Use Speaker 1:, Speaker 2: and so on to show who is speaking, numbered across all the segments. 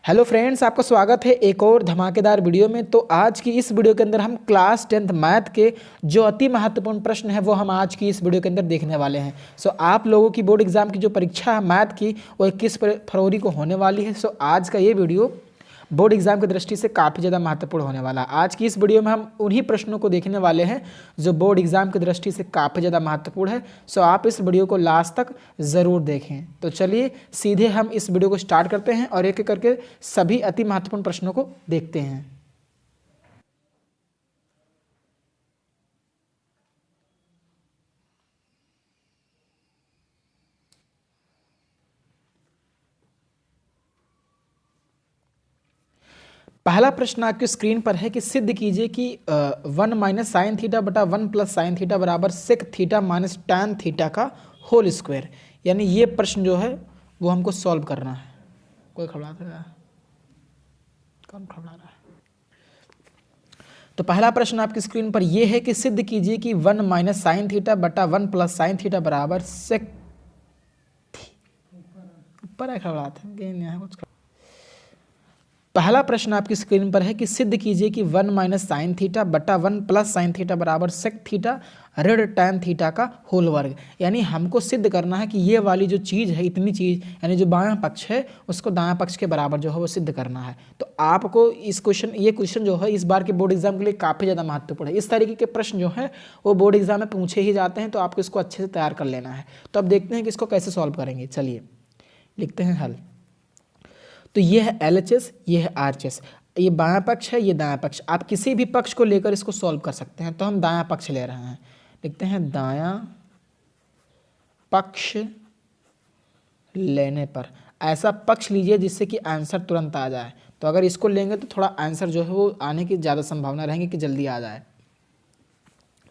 Speaker 1: Hello friends, आपका स्वागत है एक और धमाकेदार वीडियो में। तो आज की इस वीडियो के अंदर हम क्लास 10th मैथ के जो अति महत्वपूर्ण प्रश्न है वो हम आज की इस वीडियो के अंदर देखने वाले हैं। आप लोगों की बोर्ड एग्जाम की जो परीक्षा है मैथ की वो 21 फरवरी को होने वाली है। आज का ये वीडियो बोर्ड एग्जाम की दृष्टि से काफ़ी ज़्यादा महत्वपूर्ण होने वाला है। आज की इस वीडियो में हम उन्हीं प्रश्नों को देखने वाले हैं जो बोर्ड एग्जाम की दृष्टि से काफ़ी ज़्यादा महत्वपूर्ण है। आप इस वीडियो को लास्ट तक ज़रूर देखें। तो चलिए सीधे हम इस वीडियो को स्टार्ट करते हैं और एक एक करके सभी अति महत्वपूर्ण प्रश्नों को देखते हैं। पहला प्रश्न आपकी स्क्रीन पर है कि सिद्ध कीजिए कि 1 माइनस साइन थीटा बटा 1 प्लस साइन थीटा बराबर sec theta minus tan theta का होल स्क्वायर। यानी ये प्रश्न जो है वो हमको सॉल्व करना है। कोई खबराता है? कौन खबरा रहा है? तो पहला प्रश्न आपकी स्क्रीन पर यह है कि सिद्ध कीजिए कि 1 माइनस साइन थीटा बटा 1 प्लस साइन थीटा बराबर सेक ऊपर है खबराते हैं कुछ। पहला प्रश्न आपकी स्क्रीन पर है कि सिद्ध कीजिए कि 1 माइनस साइन थीटा बटा 1 प्लस साइन थीटा बराबर सेक थीटा ऋण टैन थीटा का होल वर्ग। यानी हमको सिद्ध करना है कि ये वाली जो चीज़ है, इतनी चीज़ यानी जो बायां पक्ष है उसको दायां पक्ष के बराबर जो है वो सिद्ध करना है। तो आपको ये क्वेश्चन जो है इस बार के बोर्ड एग्जाम के लिए काफ़ी ज़्यादा महत्वपूर्ण है। इस तरीके के प्रश्न जो है वो बोर्ड एग्जाम में पूछे ही जाते हैं, तो आपको इसको अच्छे से तैयार कर लेना है। तो अब देखते हैं कि इसको कैसे सॉल्व करेंगे। चलिए लिखते हैं हल। तो ये है LHS, ये है RHS। ये बायां पक्ष है, ये दायां पक्ष। आप किसी भी पक्ष को लेकर इसको सॉल्व कर सकते हैं। तो हम दायां पक्ष ले रहे हैं, लिखते हैं दायां पक्ष लेने पर ऐसा पक्ष लीजिए जिससे कि आंसर तुरंत आ जाए। तो अगर इसको लेंगे तो थोड़ा आंसर जो है वो आने की ज़्यादा संभावना रहेंगी कि जल्दी आ जाए।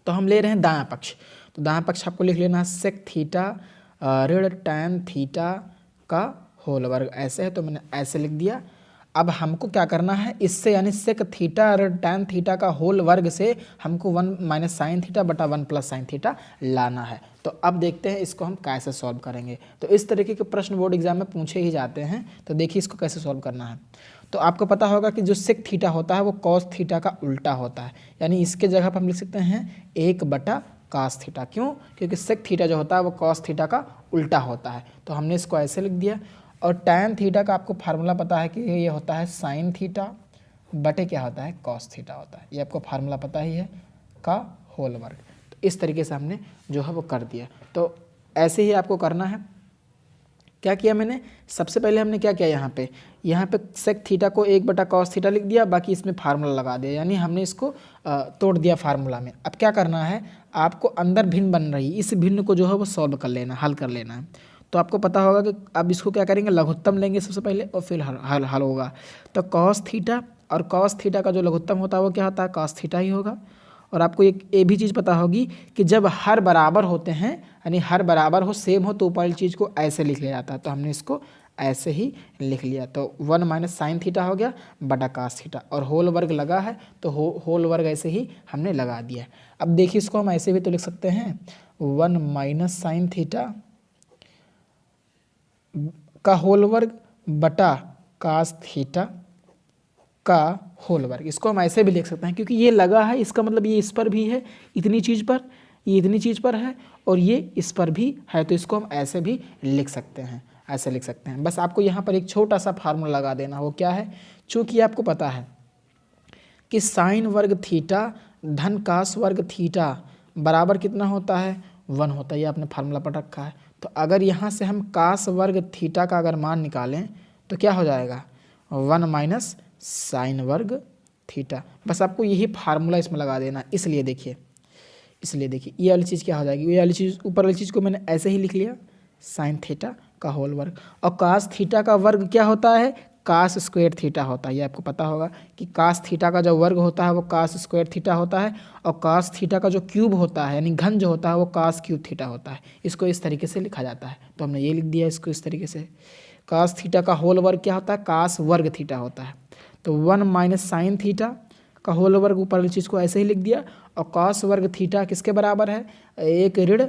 Speaker 1: तो हम ले रहे हैं दायां पक्ष। तो दायां पक्ष आपको लिख लेना है सेक थीटा ऋण टैन थीटा का होल वर्ग। ऐसे है तो मैंने ऐसे लिख दिया। अब हमको क्या करना है, इससे यानी सेक थीटा ऋण टैन थीटा का होल वर्ग से हमको 1 माइनस साइन थीटा बटा 1 प्लस साइन थीटा लाना है। तो अब देखते हैं इसको हम कैसे सॉल्व करेंगे। तो इस तरीके के प्रश्न बोर्ड एग्जाम में पूछे ही जाते हैं। तो देखिए इसको कैसे सॉल्व करना है। तो आपको पता होगा कि जो सेक थीटा होता है वो कॉस थीटा का उल्टा होता है। यानी इसके जगह पर हम लिख सकते हैं 1 बटा कॉस थीटा। क्यों? क्योंकि सेक थीटा जो होता है वो कॉस थीटा का उल्टा होता है। तो हमने इसको ऐसे लिख दिया। और टैन थीटा का आपको फार्मूला पता है कि ये होता है साइन थीटा बटे क्या होता है, कॉस थीटा होता है। ये आपको फार्मूला पता ही है, का होल वर्ग। तो इस तरीके से हमने जो है वो कर दिया। तो ऐसे ही आपको करना है। क्या किया मैंने, सबसे पहले हमने क्या किया, यहाँ पे सेक थीटा को 1 बटा कॉस थीटा लिख दिया, बाकी इसमें फार्मूला लगा दिया। यानी हमने इसको तोड़ दिया फार्मूला में। अब क्या करना है, आपको अंदर भिन्न बन रही इस भिन्न को जो है वो सॉल्व कर लेना, हल कर लेना है। तो आपको पता होगा कि अब इसको क्या करेंगे, लघुत्तम लेंगे सबसे पहले और फिर हल होगा। तो कॉस थीटा और कॉस थीटा का जो लघुत्तम होता है वो क्या होता है, कॉस थीटा ही होगा। और आपको ये भी चीज़ पता होगी कि जब हर बराबर होते हैं यानी हर बराबर हो, सेम हो, तो ऊपर वाली चीज़ को ऐसे लिख लिया जाता है। तो हमने इसको ऐसे ही लिख लिया। तो 1 माइनस साइन थीटा हो गया बटा कॉस थीटा, और होल वर्ग लगा है तो होल वर्ग ऐसे ही हमने लगा दिया। अब देखिए इसको हम ऐसे भी तो लिख सकते हैं 1 माइनस साइन थीटा का होल वर्ग बटा कॉस थीटा का होल वर्ग। इसको हम ऐसे भी लिख सकते हैं क्योंकि ये लगा है, इसका मतलब ये इस पर भी है, इतनी चीज़ पर, ये इतनी चीज़ पर है, और ये इस पर भी है। तो इसको हम ऐसे भी लिख सकते हैं, ऐसे लिख सकते हैं। बस आपको यहाँ पर एक छोटा सा फार्मूला लगा देना। वो क्या है, चूँकि आपको पता है कि साइन वर्ग थीटा धन कास वर्ग थीटा बराबर कितना होता है, 1 होता है। ये आपने फार्मूला पढ़ रखा है। तो अगर यहाँ से हम कास वर्ग थीटा का अगर मान निकालें तो क्या हो जाएगा, 1 माइनस साइन वर्ग थीटा। बस आपको यही फार्मूला इसमें लगा देना। इसलिए देखिए ये वाली चीज़ क्या हो जाएगी, ये वाली चीज़ ऊपर वाली चीज़ को मैंने ऐसे ही लिख लिया, साइन थीटा का होल वर्ग। और कास थीटा का वर्ग क्या होता है, कास स्क्वायर थीटा होता है। ये आपको पता होगा कि कास थीटा का जो वर्ग होता है वो कास स्क्वायर थीटा होता है, और कास थीटा का जो क्यूब होता है यानी घन जो होता है वो कास क्यूब थीटा होता है। इसको इस तरीके से लिखा जाता है। तो हमने ये लिख दिया इसको इस तरीके से। कास थीटा का होल वर्ग क्या होता है, कास वर्ग थीटा होता है। तो 1 माइनस साइन थीटा का होल वर्ग, ऊपर वाली चीज़ को ऐसे ही लिख दिया। और कास वर्ग थीटा किसके बराबर है, 1 ऋण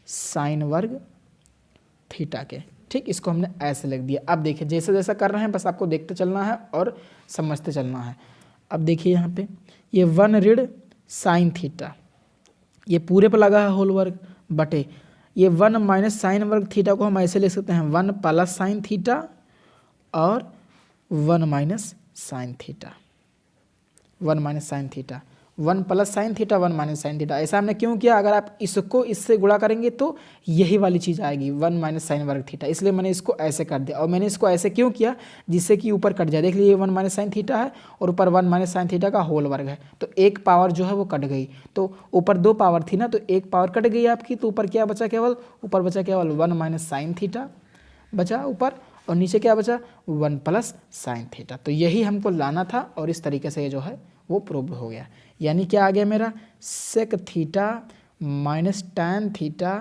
Speaker 1: साइन वर्ग थीटा के। ठीक, इसको हमने ऐसे लिख दिया। अब देखिए जैसे जैसा कर रहे हैं बस आपको देखते चलना है और समझते चलना है। अब देखिए यहाँ पे ये 1 ऋण साइन थीटा, ये पूरे पर लगा है होल वर्ग, बटे ये 1 माइनस साइन वर्ग थीटा को हम ऐसे लिख सकते हैं 1 प्लस साइन थीटा और 1 minus sine theta, 1 minus sine theta, 1 plus sine theta 1 minus sine theta. ऐसा हमने क्यों किया? अगर आप इसको इससे गुणा करेंगे तो यही वाली चीज़ आएगी 1 माइनस साइन वर्ग थीटा, इसलिए मैंने इसको ऐसे कर दिया। और मैंने इसको ऐसे क्यों किया? जिससे कि ऊपर कट जाए। देख लीजिए 1 माइनस साइन थीटा है और ऊपर 1 माइनस साइन थीटा का होल वर्ग है, तो एक पावर जो है वो कट गई। तो ऊपर 2 पावर थी ना, तो एक पावर कट गई आपकी, तो ऊपर क्या बचा? केवल ऊपर बचा केवल 1 माइनस साइन थीटा बचा ऊपर, और नीचे क्या बचा? 1 प्लस साइन थीटा। तो यही हमको लाना था और इस तरीके से ये जो है वो प्रूव हो गया। यानी क्या आ गया मेरा? Sec theta minus tan theta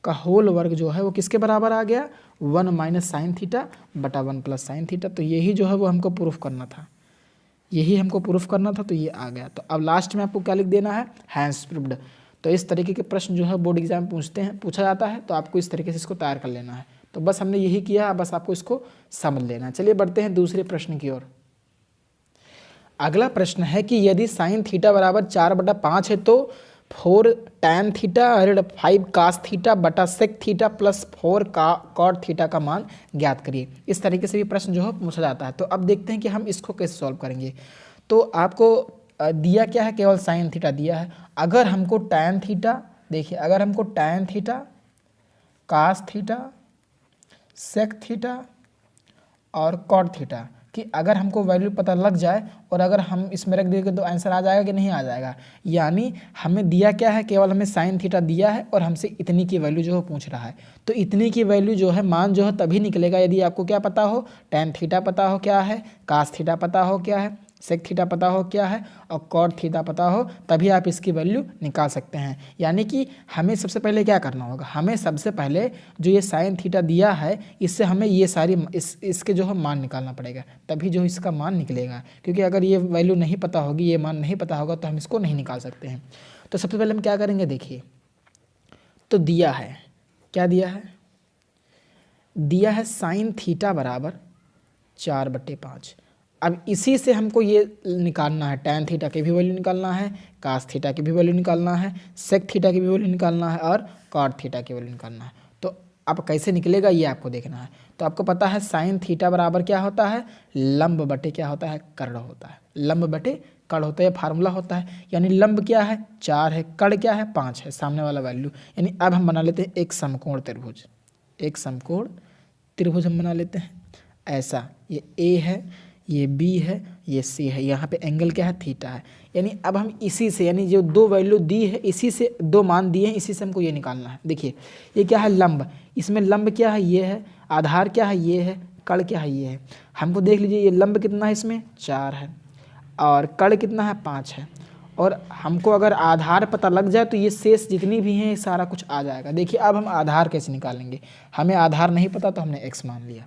Speaker 1: का होल वर्ग जो है वो किसके बराबर आ गया? 1 माइनस साइन थीटा बटा 1 प्लस साइन थीटा। तो यही जो है वो हमको प्रूफ करना था, यही हमको प्रूफ करना था, तो ये आ गया। तो अब लास्ट में आपको क्या लिख देना है? Hence proved. तो इस तरीके के प्रश्न जो है बोर्ड एग्जाम में पूछा जाता है, तो आपको इस तरीके से इसको तैयार कर लेना है। तो बस हमने यही किया, बस आपको इसको समझ लेना है। चलिए बढ़ते हैं दूसरे प्रश्न की ओर। अगला प्रश्न है कि यदि साइन थीटा बराबर 4/5 है तो 4 टैन थीटा ऋण 5 कास थीटा बटा sec theta plus 4 cot theta का मान ज्ञात करिए। इस तरीके से भी प्रश्न जो है पूछा जाता है। तो अब देखते हैं कि हम इसको कैसे सॉल्व करेंगे। तो आपको दिया क्या है? केवल साइन थीटा दिया है। अगर हमको टैन थीटा, देखिए अगर हमको tan theta, cos theta, sec theta और कॉट थीटा कि अगर हमको वैल्यू पता लग जाए और अगर हम इसमें रख देंगे तो आंसर आ जाएगा कि नहीं आ जाएगा। यानी हमें दिया क्या है? केवल हमें साइन थीटा दिया है और हमसे इतनी की वैल्यू जो है पूछ रहा है। तो इतनी की वैल्यू जो है, मान जो है तभी निकलेगा यदि आपको क्या पता हो? टैन थीटा पता हो क्या है, कास थीटा पता हो क्या है, सेक थीटा पता हो क्या है और कॉट थीटा पता हो, तभी आप इसकी वैल्यू निकाल सकते हैं। यानी कि हमें सबसे पहले क्या करना होगा? हमें सबसे पहले जो ये साइन थीटा दिया है इससे हमें ये सारी इसके जो है मान निकालना पड़ेगा, तभी जो इसका मान निकलेगा। क्योंकि अगर ये वैल्यू नहीं पता होगी, ये मान नहीं पता होगा, तो हम इसको नहीं निकाल सकते हैं। तो सबसे पहले हम क्या करेंगे? देखिए तो दिया है, क्या दिया है? दिया है साइन थीटा बराबर 4/5। अब इसी से हमको ये निकालना है, टैन थीटा की भी वैल्यू निकालना है, कास थीटा की भी वैल्यू निकालना है, सेक थीटा की भी वैल्यू निकालना है और कॉट थीटा की वैल्यू निकालना है। तो अब कैसे निकलेगा ये आपको देखना है। तो आपको पता है साइन थीटा बराबर क्या होता है? लंब बटे क्या होता है? कर्ण होता है। लंब बटे कर्ण होता है, फार्मूला होता है। यानी लंब क्या है? 4 है, कर्ण क्या है? 5 है, सामने वाला वैल्यू। यानी अब हम बना लेते हैं एक समकोण त्रिभुज, एक समकोण त्रिभुज हम बना लेते हैं ऐसा। ये ए है, ये बी है, ये सी है, यहाँ पे एंगल क्या है? थीटा है। यानी अब हम इसी से, यानी जो 2 वैल्यू दी है इसी से, 2 मान दिए हैं, इसी से हमको ये निकालना है। देखिए ये क्या है? लंब। इसमें लंब क्या है? ये है। आधार क्या है? ये है। कर्ण क्या है? ये है। हमको देख लीजिए ये लंब कितना है? इसमें 4 है और कर्ण कितना है? 5 है। और हमको अगर आधार पता लग जाए तो ये शेष जितनी भी हैं सारा कुछ आ जाएगा। देखिए अब हम आधार कैसे निकालेंगे? हमें आधार नहीं पता तो हमने x मान लिया।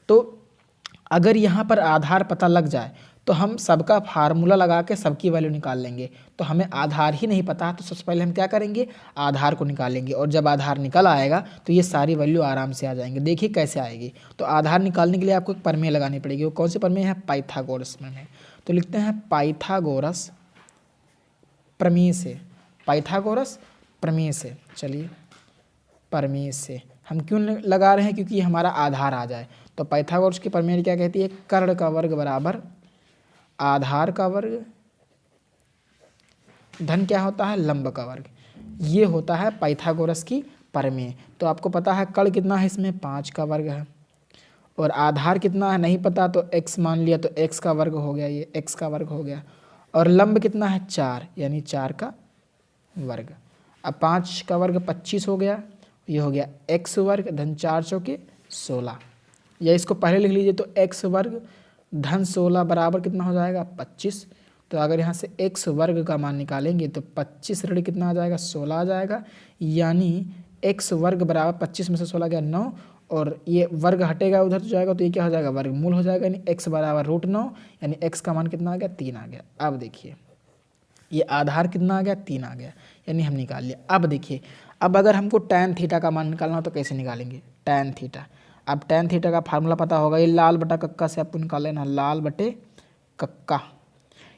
Speaker 1: तो अगर यहाँ पर आधार पता लग जाए तो हम सबका फार्मूला लगा के सबकी वैल्यू निकाल लेंगे। तो हमें आधार ही नहीं पता तो सबसे पहले हम क्या करेंगे? आधार को निकालेंगे, और जब आधार निकल आएगा तो ये सारी वैल्यू आराम से आ जाएंगे। देखिए कैसे आएगी। तो आधार निकालने के लिए आपको एक प्रमेय लगानी पड़ेगी। वो कौन सी प्रमेय है? पाइथागोरस प्रमेय। तो लिखते हैं पाइथागोरस प्रमेय से, पाइथागोरस प्रमेय से। चलिए प्रमेय से हम क्यों लगा रहे हैं? क्योंकि हमारा आधार आ जाए। तो पाइथागोरस की प्रमेय क्या कहती है? कर्ण का वर्ग बराबर आधार का वर्ग धन क्या होता है? लंब का वर्ग। ये होता है पाइथागोरस की प्रमेय। तो आपको पता है कर्ण कितना है? इसमें 5 का वर्ग है, और आधार कितना है नहीं पता तो x मान लिया, तो x का वर्ग हो गया, ये x का वर्ग हो गया। और लंब कितना है? 4, यानी 4 का वर्ग। अब 5 का वर्ग 25 हो गया, ये हो गया x वर्ग धन 4 चौके 16। या इसको पहले लिख लीजिए तो x वर्ग धन 16 बराबर कितना हो जाएगा? 25। तो अगर यहाँ से x वर्ग का मान निकालेंगे तो 25 ऋण कितना आ जाएगा? 16 आ जाएगा। यानी x वर्ग बराबर 25 में से 16 गया 9, और ये वर्ग हटेगा उधर तो जाएगा, तो ये क्या हो जाएगा? वर्गमूल हो जाएगा। यानी x बराबर √9, यानी x का मान कितना आ गया? 3 आ गया। अब देखिए ये आधार कितना आ गया? 3 आ गया, यानी हम निकाल लिया। अब देखिए अब अगर हमको tan थीटा का मान निकालना हो तो कैसे निकालेंगे, tan थीटा। अब tan थीटा का फार्मूला पता होगा, ये लाल बटा कक्का से आपको निकाल लेना, लाल बटे कक्का।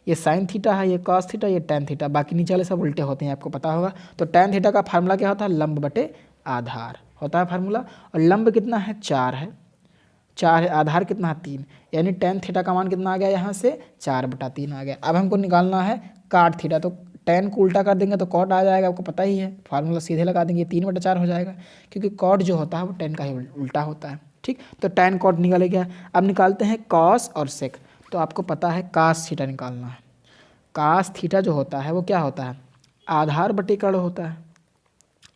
Speaker 1: ये साइन थीटा है, ये कॉस थीटा, ये tan थीटा, बाकी नीचे वाले सब उल्टे होते हैं, आपको पता होगा। तो tan थीटा का फार्मूला क्या होता है, लंब बटे आधार होता है फार्मूला। और लंब कितना है, 4 है, 4 है, आधार कितना है, 3, यानी tan थीटा का मान कितना आ गया यहाँ से, 4/3 आ गया। अब हमको निकालना है काट थीटा, तो tan को उल्टा कर देंगे तो कॉट आ जाएगा, आपको पता ही है, फार्मूला सीधे लगा देंगे, 3/4 हो जाएगा, क्योंकि कॉट जो होता है वो tan का ही उल्टा होता है। ठीक, तो tan कॉट निकाले गया। अब निकालते हैं कॉस और सेक। तो आपको पता है कास थीटा निकालना है। कास थीटा जो होता है वो क्या होता है, आधार बटे कड़ होता है,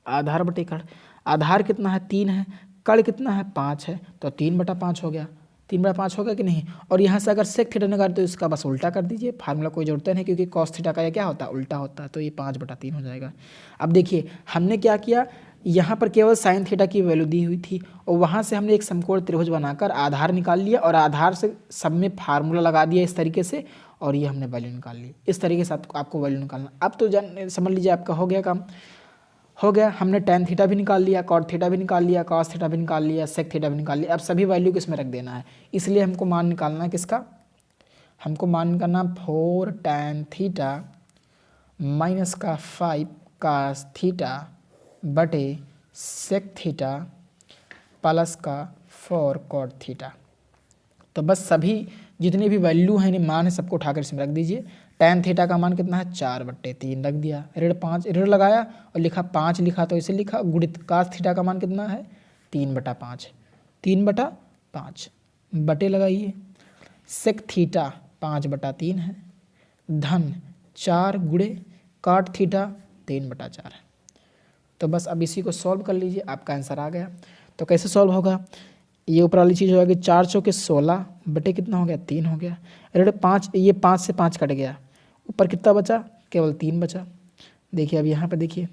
Speaker 1: आधार बटे कड़। आधार कितना है, 3 है, कड़ कितना है, 5 है, तो 3/5 हो गया, 3/5 होगा कि नहीं। और यहाँ से अगर सेक थीटा निकाले तो इसका बस उल्टा कर दीजिए, फार्मूला कोई जरूरत नहीं, क्योंकि कॉस थीटा का ये क्या होता है, उल्टा होता है, तो ये 5/3 हो जाएगा। अब देखिए हमने क्या किया, यहाँ पर केवल साइन थीटा की वैल्यू दी हुई थी और वहाँ से हमने एक समकोण त्रिभुज बनाकर आधार निकाल लिया और आधार से सब में फार्मूला लगा दिया इस तरीके से, और ये हमने वैल्यू निकाल ली। इस तरीके से आपको वैल्यू निकालना। अब तो समझ लीजिए आपका हो गया काम, हो गया। हमने tan थीटा भी निकाल लिया, cot थीटा भी निकाल लिया, cos थीटा भी निकाल लिया, sec थीटा भी निकाल लिया। अब सभी वैल्यू को इसमें रख देना है, इसलिए हमको मान निकालना है किसका, हमको मान निकालना 4 tan थीटा माइनस का 5 cos थीटा बटे sec थीटा प्लस का 4 cot थीटा। तो बस सभी जितने भी वैल्यू हैं, मान है, सबको उठाकर इसमें रख दीजिए। tan थीटा का मान कितना है, 4/3 रख दिया, ऋण लगाया और लिखा 5 लिखा, तो इसे लिखा गुणित cos थीटा का मान कितना है, 3/5, 3/5 बटे लगाइए, sec थीटा 5/3 है, धन 4 गुणे cot थीटा 3/4 है। तो बस अब इसी को सॉल्व कर लीजिए, आपका आंसर आ गया। तो कैसे सॉल्व होगा, ये ऊपर वाली चीज़ हो जाएगी, 4 चौके 16 बटे कितना हो गया, 3 हो गया, ऋण 5, ये 5 से 5 कट गया, ऊपर कितना बचा, केवल 3 बचा। देखिए अब यहाँ पे देखिए,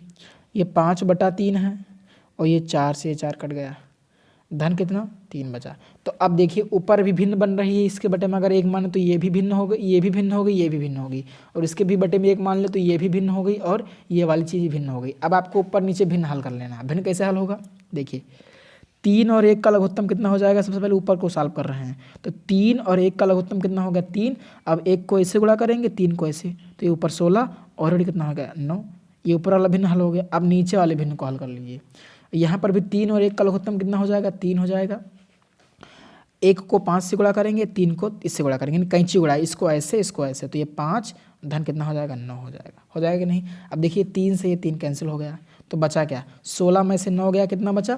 Speaker 1: ये 5/3 है और ये 4 से 4 कट गया, धन कितना, 3 बचा। तो अब देखिए ऊपर भी भिन्न बन रही है, इसके बटे में अगर एक मान तो ये भी भिन्न हो गई, ये भी भिन्न हो गई, ये भी भिन्न हो गई, और इसके भी बटे में एक मान ले तो ये भी भिन्न हो गई और ये वाली चीज़ भी भिन्न हो गई। अब आपको ऊपर नीचे भिन्न हल कर लेना है। भिन्न कैसे हल होगा, देखिए 3 और 1 का लघुत्तम कितना हो जाएगा, सबसे पहले ऊपर को सॉल्व कर रहे हैं, तो 3 और 1 का लघुत्तम कितना हो गया, 3। अब 1 को ऐसे गुणा करेंगे, 3 को ऐसे, तो ये ऊपर 16 और ऋण कितना हो गया, 9। ये ऊपर वाला भिन्न हल हो गया। अब नीचे वाले भिन्न को हल कर लीजिए। यहाँ पर भी 3 और 1 का लघुत्तम कितना हो जाएगा, 3 हो जाएगा। 1 को 5 से गुणा करेंगे, 3 को इससे गुणा करेंगे, कैंची गुणा, इसको ऐसे, तो ये 5, धन कितना हो जाएगा, 9 हो जाएगा कि नहीं। अब देखिए 3 से ये 3 कैंसिल हो गया, तो बचा क्या, 16 में से 9 गया, कितना बचा,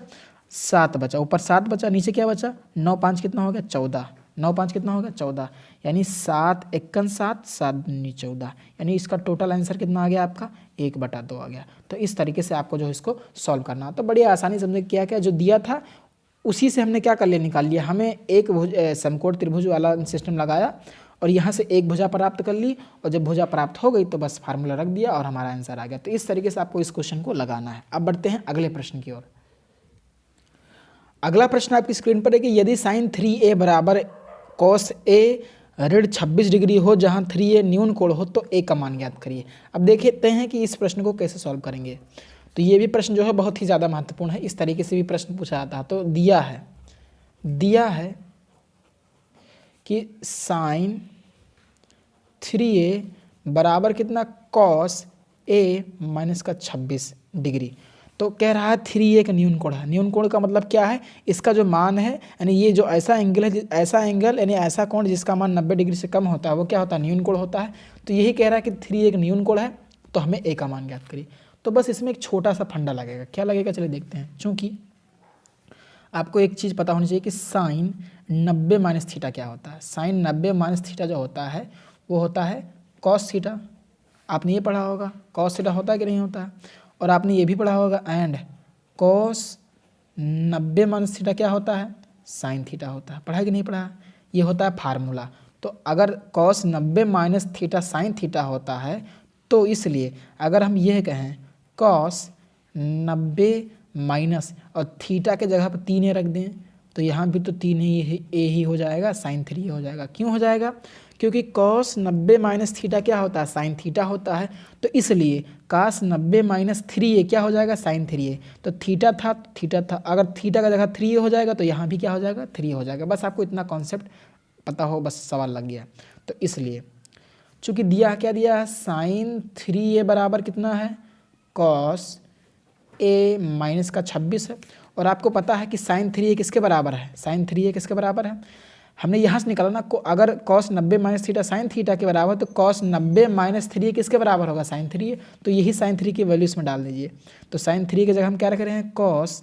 Speaker 1: 7 बचा, ऊपर 7 बचा, नीचे क्या बचा, 9 5 कितना हो गया, 14, 9 5 कितना हो गया, 14, यानी 7 1 7 7 दूनी 14, यानी इसका टोटल आंसर कितना आ गया आपका, 1/2 आ गया। तो इस तरीके से आपको जो इसको सॉल्व करना, तो बड़ी आसानी समझे, क्या क्या जो दिया था उसी से हमने क्या कर लिया, निकाल लिया। हमें एक समकोण त्रिभुज वाला सिस्टम लगाया और यहाँ से एक भुजा प्राप्त कर ली, और जब भुजा प्राप्त हो गई तो बस फार्मूला रख दिया और हमारा आंसर आ गया। तो इस तरीके से आपको इस क्वेश्चन को लगाना है। अब बढ़ते हैं अगले प्रश्न की ओर। अगला प्रश्न आपकी स्क्रीन पर है कि यदि साइन 3a बराबर cos a ऋण 26 डिग्री हो, जहाँ 3a न्यून कोण हो, तो a का मान ज्ञात करिए। अब देखते हैं कि इस प्रश्न को कैसे सॉल्व करेंगे। तो ये भी प्रश्न जो है बहुत ही ज़्यादा महत्वपूर्ण है, इस तरीके से भी प्रश्न पूछा जाता है। तो दिया है कि साइन 3a बराबर कितना, cos a माइनस का 26 डिग्री। तो कह रहा है 3a का न्यून कोण है। न्यून कोण का मतलब क्या है, इसका जो मान है, यानी ये जो ऐसा एंगल है, ऐसा एंगल यानी ऐसा कोण जिसका मान 90 डिग्री से कम होता है, वो क्या होता है, न्यून कोण होता है। तो यही कह रहा है कि 3a एक न्यून कोण है, तो हमें a का मान ज्ञात करिए। तो बस इसमें एक छोटा सा फंडा लगेगा, क्या लगेगा, चलिए देखते हैं। चूँकि आपको एक चीज़ पता होनी चाहिए कि साइन 90 माइनस थीटा क्या होता है। साइन 90 माइनस थीटा जो होता है वो होता है कॉस थीटा। आपने ये पढ़ा होगा, कॉस थीटा होता है कि नहीं होता है। और आपने ये भी पढ़ा होगा, एंड कॉस 90 माइनस थीटा क्या होता है, साइन थीटा होता है। पढ़ा है कि नहीं पढ़ा, ये होता है फार्मूला। तो अगर cos 90 minus theta sine theta होता है, तो इसलिए अगर हम यह कहें कॉस 90 माइनस और थीटा के जगह पर 3a रख दें, तो यहाँ भी तो 3 ही ए ही हो जाएगा, साइन 3 हो जाएगा। क्यों हो जाएगा? क्योंकि कॉस 90 माइनस थीटा क्या होता है? साइन थीटा होता है। तो इसलिए कास 90 माइनस 3a क्या हो जाएगा? Sign 3a। तो थीटा था, थीटा था, अगर थीटा का जगह 3a हो जाएगा तो यहाँ भी क्या हो जाएगा? 3 हो जाएगा। बस आपको इतना कॉन्सेप्ट पता हो, बस सवाल लग गया। तो इसलिए चूँकि दिया क्या दिया है? साइन 3a बराबर कितना है? कॉस a माइनस का 26 है। और आपको पता है कि साइन 3a किसके बराबर है? साइन 3a किसके बराबर है? हमने यहाँ से निकाला ना, अगर cos 90 minus theta sine theta के बराबर, तो कॉस 90 माइनस 3a किसके बराबर होगा? Sign 3a। तो यही साइन 3 की वैल्यू इसमें डाल दीजिए। तो साइन 3 की जगह हम क्या रख रहे हैं? कॉस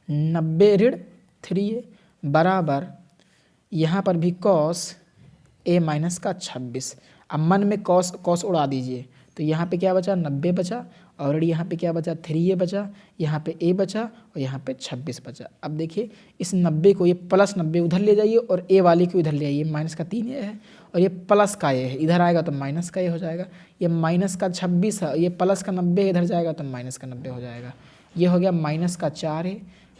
Speaker 1: 90 ऋण 3a बराबर, यहाँ पर भी कॉस a माइनस का 26। अब मन में कॉस कॉस उड़ा दीजिए, तो यहाँ पे क्या बचा? 90 बचा, और यहाँ पे क्या बचा? 3a बचा, यहाँ पे a बचा, और यहाँ पे 26 बचा। अब देखिए इस 90 को, ये प्लस 90 उधर ले जाइए और a वाली को इधर ले आइए। माइनस का 3a है और ये प्लस का a है, इधर आएगा तो माइनस का a हो जाएगा। ये माइनस का 26 है, ये प्लस का 90 इधर जाएगा तो माइनस का 90 हो जाएगा। ये हो गया माइनस का 4a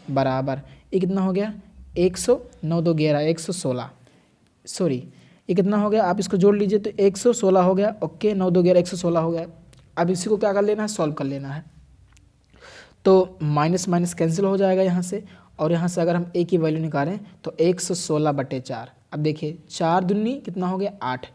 Speaker 1: बराबर, ये कितना हो गया? 100, 9 2 11, 116, सॉरी ये कितना हो गया? आप इसको जोड़ लीजिए तो 116 हो गया। ओके, 9 2 11, 116 हो गया। अब इसी को क्या कर लेना है? सॉल्व कर लेना है। तो माइनस माइनस कैंसिल हो जाएगा यहाँ से, और यहाँ से अगर हम a की वैल्यू निकालें तो 116/4। अब देखिए 4 दूनी कितना हो गया? 8,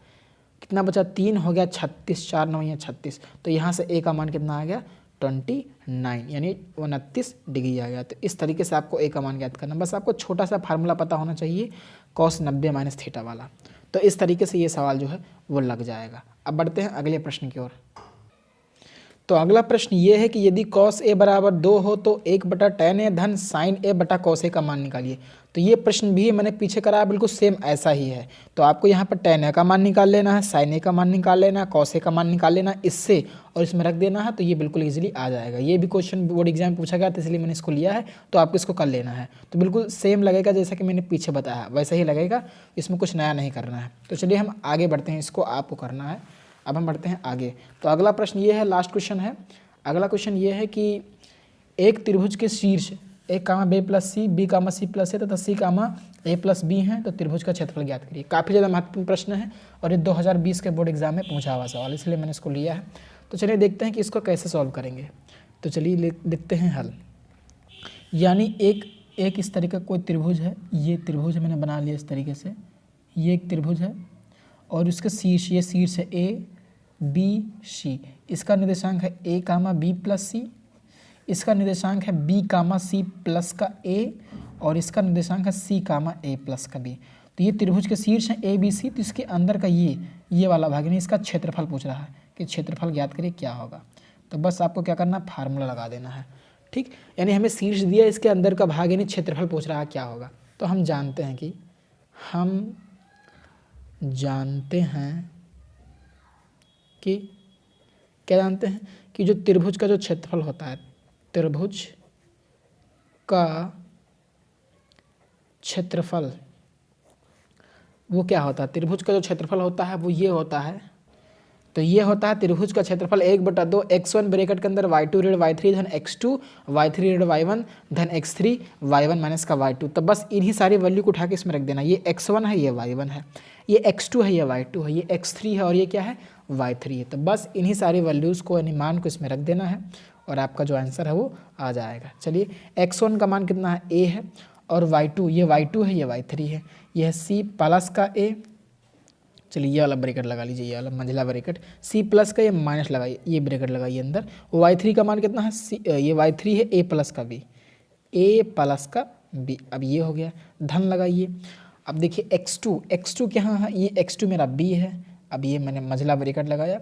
Speaker 1: कितना बचा? 3 हो गया 36, 4 9 या 36। तो यहाँ से a का मान कितना आ गया? 29, यानी 29 डिग्री आ गया। तो इस तरीके से आपको a का मान ज्ञात करना। बस आपको छोटा सा फार्मूला पता होना चाहिए, कॉस 90 माइनस थीटा वाला। तो इस तरीके से ये सवाल जो है वो लग जाएगा। अब बढ़ते हैं अगले प्रश्न की ओर। तो अगला प्रश्न ये है कि यदि कॉस a बराबर 2 हो तो 1/tan a धन साइन a बटा कॉस a का मान निकालिए। तो ये प्रश्न भी मैंने पीछे कराया, बिल्कुल सेम ऐसा ही है। तो आपको यहाँ पर tan a का मान निकाल लेना है, साइन a का मान निकाल लेना है, कॉस a का मान निकाल लेना है इससे, और इसमें रख देना है। तो ये बिल्कुल ईजिली आ जाएगा। ये भी क्वेश्चन बोर्ड एग्जाम में पूछा गया था, इसलिए मैंने इसको लिया है। तो आपको इसको कर लेना है। तो बिल्कुल सेम लगेगा जैसा कि मैंने पीछे बताया, वैसा ही लगेगा, इसमें कुछ नया नहीं करना है। तो चलिए हम आगे बढ़ते हैं, इसको आपको करना है। अब हम बढ़ते हैं आगे। तो अगला प्रश्न ये है, लास्ट क्वेश्चन है। अगला क्वेश्चन ये है कि एक त्रिभुज के शीर्ष a, b plus C, b, c plus A तथा c, a प्लस b है, तो त्रिभुज का क्षेत्रफल ज्ञात करिए। काफ़ी ज़्यादा महत्वपूर्ण प्रश्न है और ये 2020 के बोर्ड एग्जाम में पूछा हुआ सवाल, इसलिए मैंने इसको लिया है। तो चलिए देखते हैं कि इसको कैसे सॉल्व करेंगे। तो चलिए देखते हैं हल। यानी एक इस तरीके का कोई त्रिभुज है, ये त्रिभुज मैंने बना लिया इस तरीके से। ये एक त्रिभुज है और उसका शीर्ष, ये शीर्ष है a, b, c। इसका निर्देशांक है a, b प्लस सी। इसका निर्देशांक है b, c प्लस का a, और इसका निर्देशांक है c, a प्लस का b। तो ये त्रिभुज के शीर्ष है a, b, c। तो इसके अंदर का ये वाला भाग, यानी इसका क्षेत्रफल पूछ रहा है कि क्षेत्रफल ज्ञात करिए क्या होगा। तो बस आपको क्या करना है? फार्मूला लगा देना है। ठीक, यानी हमें शीर्ष दिया, इसके अंदर का भाग यानी क्षेत्रफल पूछ रहा है क्या होगा। तो हम जानते हैं कि क्या जानते हैं कि जो त्रिभुज का जो क्षेत्रफल होता है, त्रिभुज का क्षेत्रफल वो क्या होता है? त्रिभुज का जो क्षेत्रफल होता है वो ये होता है। तो ये होता है त्रिभुज का क्षेत्रफल 1/2 x1 ब्रैकेट के अंदर y2 ऋण y3 धन x2 y3 ऋण y1 धन x3 y1 माइनस का y2। तो बस इन्हीं सारी वैल्यू को उठा के इसमें रख देना। ये x1 है, ये y1 है, ये x2 है, ये y2 है, ये x3 है और ये क्या है? y3 है। तो बस इन्हीं सारी वैल्यूज़ को यानी मान को इसमें रख देना है और आपका जो आंसर है वो आ जाएगा। चलिए x1 का मान कितना है? a है, और y2, ये y2 है, ये y3 है, यह c प्लस का a। चलिए ये वाला ब्रैकेट लगा लीजिए, ये वाला मंझला ब्रैकेट, c प्लस का ये माइनस लगाइए, ये ब्रैकेट लगाइए अंदर। y3 का मान कितना है? ये y3 है, a प्लस का b, a प्लस का b। अब ये हो गया, धन लगाइए। अब देखिए x2 क्या है? ये x2 मेरा b है। अब ये मैंने मंझला ब्रैकेट लगाया।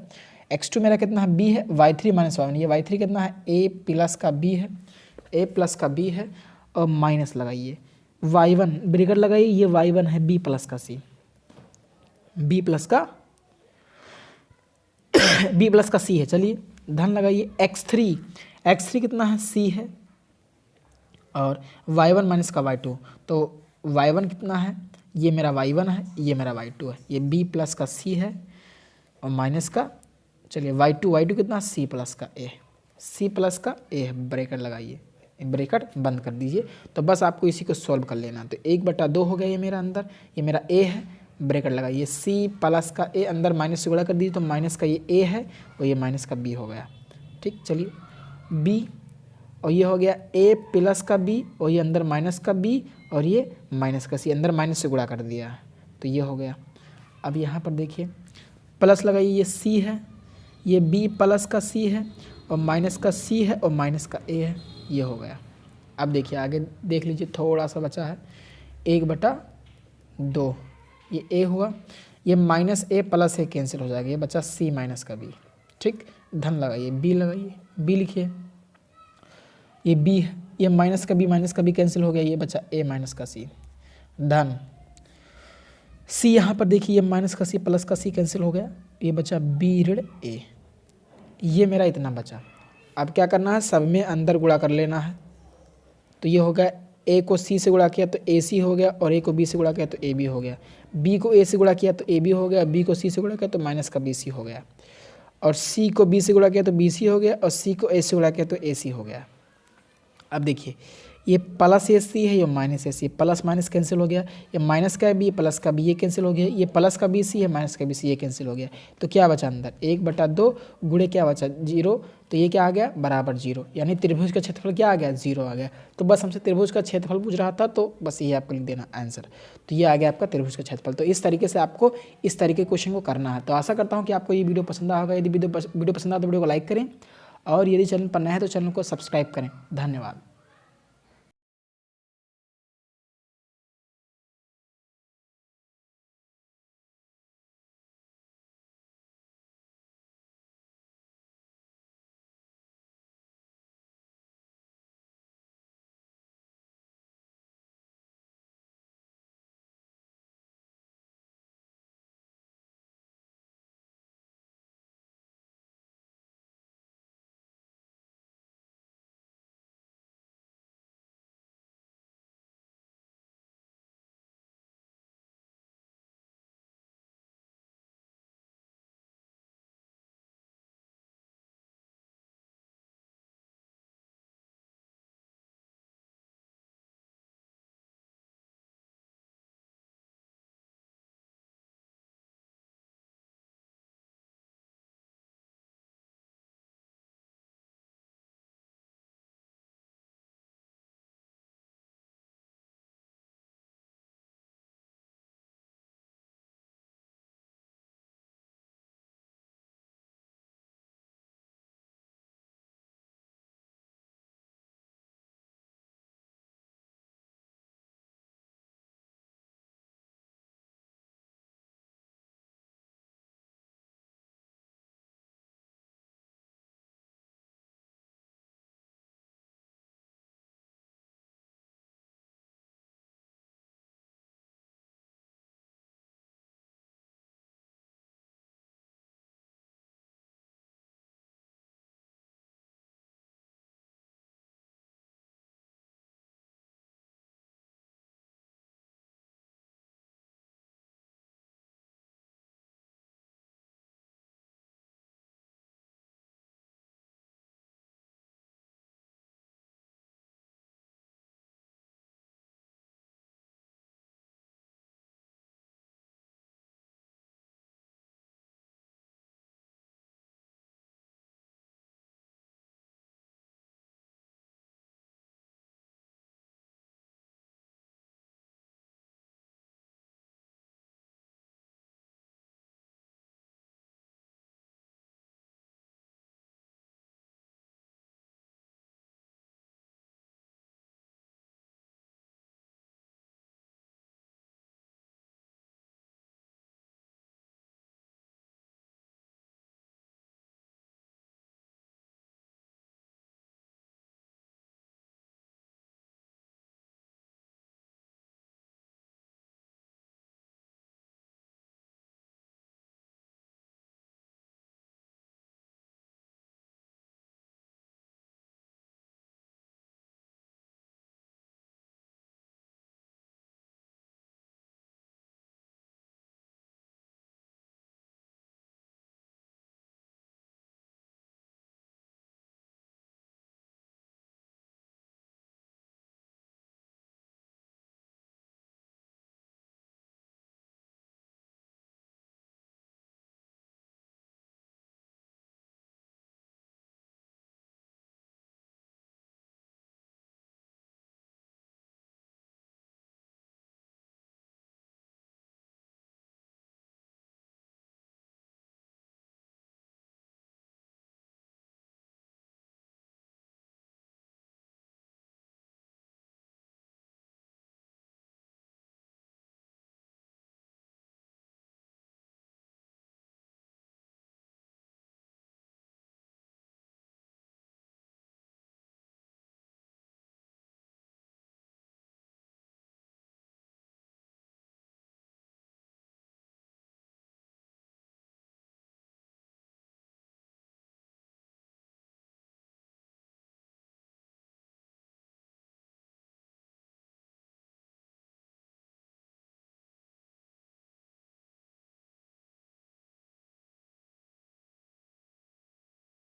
Speaker 1: x2 मेरा कितना है? b है, y3 माइनस y1, ये y3 कितना है? a प्लस का b है, a प्लस का b है, और माइनस लगाइए। y1 ब्रैकेट लगाइए, ये y1 है, b प्लस का c, b प्लस का c है। चलिए धन लगाइए। x3 कितना है? c है, और y1 माइनस का y2। तो y1 कितना है? ये मेरा y1 है, ये मेरा y2 है, ये b प्लस का c है, और माइनस का, चलिए y2 कितना? c प्लस का a है, ब्रैकेट लगाइए, ब्रैकेट बंद कर दीजिए। तो बस आपको इसी को सॉल्व कर लेना। तो 1/2 हो गया ये मेरा अंदर, ये मेरा ए है, ब्रैकेट लगाइए, सी प्लस का ए अंदर माइनस से गुणा कर दीजिए, तो माइनस का ये ए है और ये माइनस का बी हो गया। ठीक, चलिए बी, और ये हो गया ए प्लस का बी और ये अंदर माइनस का बी और ये माइनस का सी, अंदर माइनस से गुणा कर दिया तो ये हो गया। अब यहाँ पर देखिए प्लस लगाइए, ये सी है, ये बी प्लस का सी है और माइनस का सी है और माइनस का ए है, ये हो गया। अब देखिए आगे देख लीजिए, थोड़ा सा बचा है, 1/2 ये ए हुआ, ये माइनस ए प्लस ए कैंसिल हो जाएगा, ये बचा सी माइनस का बी। ठीक, धन लगाइए, बी लगाइए, बी लिखिए, ये बी है, ये माइनस का बी कैंसिल हो गया, ये बचा ए माइनस का सी, धन सी। यहाँ पर देखिए ये माइनस का सी प्लस का सी कैंसिल हो गया, ये बचा बी ऋण ए, ये मेरा इतना बचा। अब क्या करना है, सब में अंदर गुणा कर लेना है। तो ये हो गया, ए को सी से गुणा किया तो ए सी हो गया और ए को बी से गुणा किया तो ए बी हो गया, बी को ए से गुणा किया तो ए बी हो गया, बी को सी से गुणा किया तो माइनस का बी सी हो गया, और सी को बी से गुणा किया तो बी सी हो गया, और सी को ए से गुणा किया तो ए सी हो गया। अब देखिए ये प्लस ए सी है, ये माइनस ए सी, प्लस माइनस कैंसिल हो गया, ये माइनस का बी प्लस का बी ये कैंसिल हो गया, ये प्लस का बी सी है माइनस का बी सी ये कैंसिल हो गया। तो क्या बचा अंदर, 1/2 गुणे क्या बचा 0, तो ये क्या आ गया बराबर 0, यानी त्रिभुज का क्षेत्रफल क्या आ गया 0 आ गया। तो बस हमसे त्रिभुज का क्षेत्रफल पूछ रहा था, तो बस ये आपको लिख देना आंसर। तो ये आ गया आपका त्रिभुज का क्षेत्रफल। तो इस तरीके से आपको इस तरीके क्वेश्चन को करना है। तो आशा करता हूँ कि आपको ये वीडियो पसंद आएगा। यदि वीडियो पसंद आए तो वीडियो को लाइक करें, और यदि चैनल पर नया है तो चैनल को सब्सक्राइब करें। धन्यवाद।